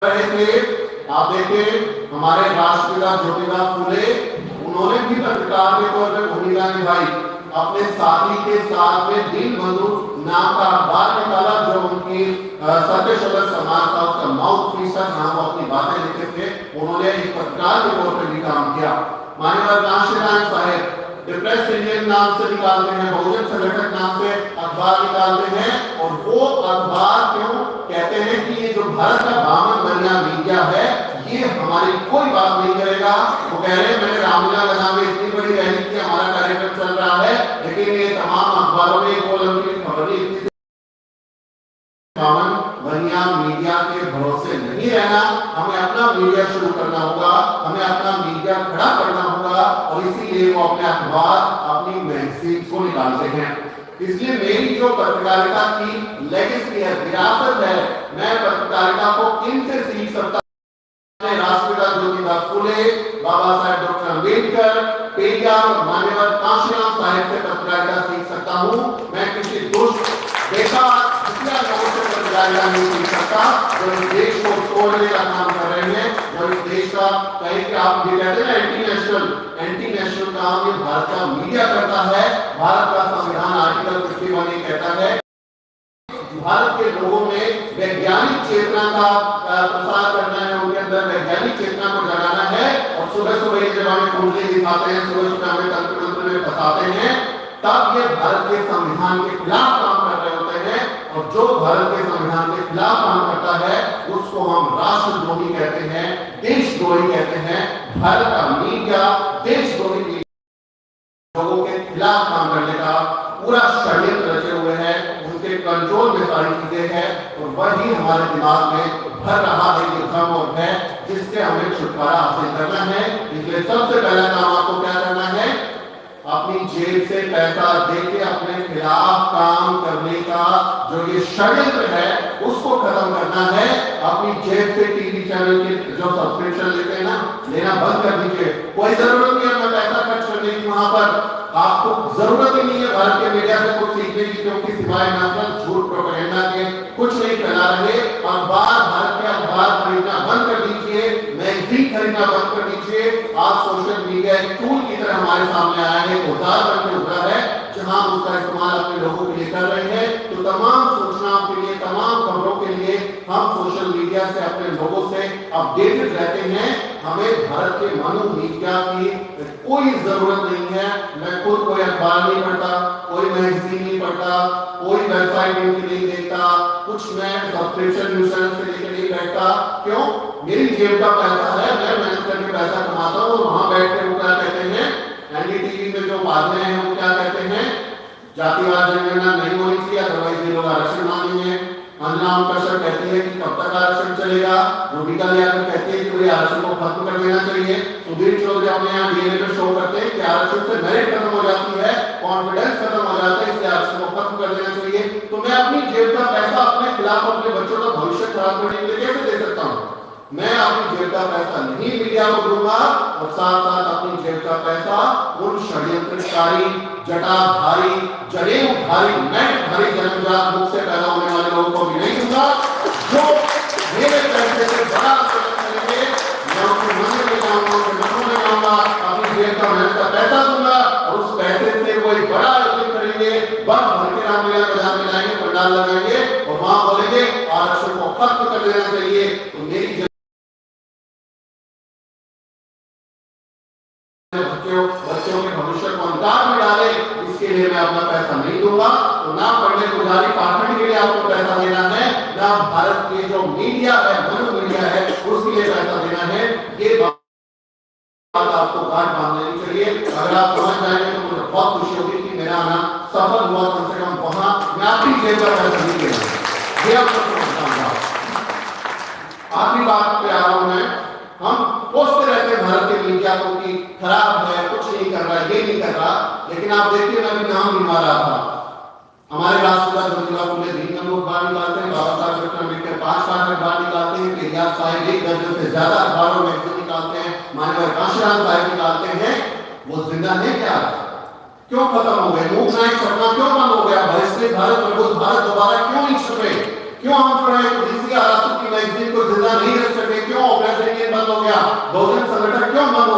रहे थे। आप देखें हमारे राष्ट्रपिता ज्योतिबा फुले, उन्होंने भी पत्रकार के तौर पर भूमिका निभाई। अपने साथी के साथ में दीनबंधु नाम का अखबार निकाला जो उनकी सत्यशोधक समाज का उसका माउथ पीस था, जहां वो अपनी बातें लिखते थे। उन्होंने एक पत्रकार के तौर पर भी काम किया। माननीय कांशीराम साहब डिप्रेस्ड इंडियन नाम से निकालते हैं, बहुजन संगठन नाम से अखबार निकालते हैं। और वो अखबार क्यों कहते हैं कि ये जो भारत का बामन बनिया मीडिया है ये हमारी कोई बात नहीं करेगा। वो कह रहे हैं मैंने रामलीला मैदान में इतनी बड़ी रैली की, हमारा कार्यक्रम चल रहा है, लेकिन ये तमाम अखबारों में कॉलम की खबर नहीं इतनी। बामन बनिया मीडिया के भरोसे नहीं रहना, हमें अपना मीडिया शुरू करना होगा, हमें अपना मीडिया खड़ा करना होगा। और इसीलिए वो अपने अखबार अपनी मैगजीन को निकालते हैं। इसलिए मेरी जो पत्रकारिता की लेगेसी है, विरासत है, मैं पत्रकारिता को किनसे सीख सकता हूं? राष्ट्रपिता ज्योतिबा फुले, बाबा साहेब डॉक्टर अम्बेडकर, पेरियार और मान्यवर कांशीराम साहब से पत्रकारिता सीख सकता हूं। मैं किसी दुष्ट बेकार लोगों से पत्रकारिता नहीं सीख सकता जो इस देश को तोड़ने का काम कर रहे हैं, जो इस देश का कहीं कि आप ये कहते हैं एंटी नेशनल काम ये भारत का मीडिया करता है। भारत का संविधान आर्टिकल 51 ये कहता है भारत के लोगों में वैज्ञानिक चेतना का प्रसार करना है, उनके अंदर वैज्ञानिक चेतना को जगाना है। और सुबह सुबह जब हमें कुंडली दिखाते हैं, सुबह सुबह हमें तंत्र मंत्र में फंसाते हैं, तब ये भारत के संविधान के खिलाफ काम कर रहे होते हैं। और जो भारत के संविधान के खिलाफ काम करता है उसको हम राष्ट्रद्रोही कहते हैं, देशद्रोही कहते हैं। भारत का मीडिया देशद्रोही लोगों के खिलाफ काम करने का पूरा षड्यंत्र रचे हुए हैं, उनके कंट्रोल में सारी चीजें हैं। और वही हमारे दिमाग में भर रहा है ये भ्रम और भय, जिससे हमें छुटकारा हासिल करना है। इसलिए सबसे पहला काम आपको क्या करना है? अपनी जेब से पैसा देके अपने खिलाफ काम करने का जो ये षड्यंत्र है उसको खत्म करना है। अपनी जेब से टीवी चैनल के जो सब्सक्रिप्शन लेते हैं ना, लेना बंद कर दीजिए। कोई जरूरत नहीं है अपना पैसा खर्च करने की, वहां पर आपको जरूरत ही नहीं है भारत के मीडिया से कुछ सीखने की, क्योंकि सिवाय नफरत झूठ प्रोपेगेंडा के कुछ नहीं फैला रहे। अखबार, भारत के अखबार खरीदना बंद कर दीजिए, मैगजीन खरीदना बंद कर दीजिए। आज सोशल मीडिया एक टूल की तरह हमारे सामने आया है, औजार बनकर उभरा है, जहां उसका इस्तेमाल अपने लोगों के लिए कर रहे हैं। तो तमाम सूचनाओं के लिए, तमाम खबरों के लिए हम सोशल मीडिया से अपने लोगों से अपडेटेड रहते हैं। हमें भारत के मनु मीडिया की कोई जरूरत नहीं है। मैं खुद कोई अखबार नहीं पढ़ता, कोई मैगजीन नहीं पढ़ता, कोई वेबसाइट इनकी नहीं देखता, कुछ मैं सब्सक्रिप्शन इंश्योरेंस के लेकर नहीं बैठता। क्यों? मेरी जेब का पैसा है, मैं मेहनत करके पैसा कमाता हूँ। वहां बैठ के वो क्या कहते हैं, एनडीटीवी में जो बातें हैं वो क्या कहते हैं, जातिवाद जनगणना नहीं होनी चाहिए, अदरवाइज ये लोग आरक्षण मांगेंगे। अंजना कश्यप कहती है कि कब तक आरक्षण चलेगा। रूबिका यादव कहती है कि भाई आरक्षण को खत्म कर देना चाहिए। सुधीर चौधरी अपने यहाँ डीएनए पे शो करते हैं कि आरक्षण से मेरिट खत्म हो जाती है, कॉन्फिडेंस खत्म हो जाता है, इसलिए आरक्षण को खत्म कर देना चाहिए। तो मैं अपनी जेब का पैसा अपने खिलाफ अपने बच्चों का भविष्य खराब करने के लिए कैसे दे सकता हूँ? मैं अपनी जेब का पैसा नहीं मीडिया को दूंगा, और साथ साथ अपनी जेब का पैसा उन षड्यंत्रकारी, जटाधारी, जनेऊधारी, मैंटधारी जन्मजात मुख से पैदा होने वाले लोगों को भी नहीं दूंगा जो मेरे पैसे से बड़ा आंदोलन करेंगे। मैं उनके मंदिर में जाऊंगा, उनके मठों में जाऊंगा, अपनी जेब का मेहनत का पैसा दूंगा और उस पैसे से कोई बड़ा आयोजन करेंगे। बस भर के रामलीला मैदान में जाएंगे, पंडाल लगाएंगे और वहां बोलेंगे आरक्षण को खत्म कर देना चाहिए। तो मेरी बच्चों के भविष्य को अंधकार में डाले, इसके लिए मैं अपना पैसा नहीं दूंगा। तो ना पढ़ने पुजारी पाखंड के लिए आपको पैसा देना है, ना भारत के जो मीडिया है, मनु मीडिया है, उसके लिए पैसा देना है। ये बात आपको गांठ बांध लेनी चाहिए। अगर आप समझ जाएंगे तो मुझे बहुत खुशी होगी कि मेरा आना सफल हुआ। कम से कम वहां मैं आपकी जेब का पैसा नहीं दे रहा। ये आपको समझना। आखिरी बात पे आ रहा हूं मैं। हम सोचते रहते हैं भारत के मीडिया को कि खराब है, कुछ नहीं कर रहा, ये नहीं कर रहा, लेकिन आप देखिए मैं भी नाम गिनवा रहा था। हमारे राष्ट्रपिता ज्योतिबा फुले दीनबंधु अखबार निकालते हैं, बाबा साहेब डॉक्टर अम्बेडकर 5 अखबार निकालते हैं, पेरियार साहब 1 दर्जन से ज्यादा अखबार और मैगजीन निकालते हैं, माननीय कांशीराम साहब निकालते हैं। वो जिंदा है क्या? क्यों खत्म हो गए? मूक नायक छपना क्यों बंद हो गया? भारत प्रबुद्ध भारत दोबारा क्यों नहीं छपे? क्यों हम जो है मैगजीन को जिंदा नहीं रख सके, क्यों ऑपरेशन यूनियन बंद हो गया, बहुजन संगठन क्यों बंद हो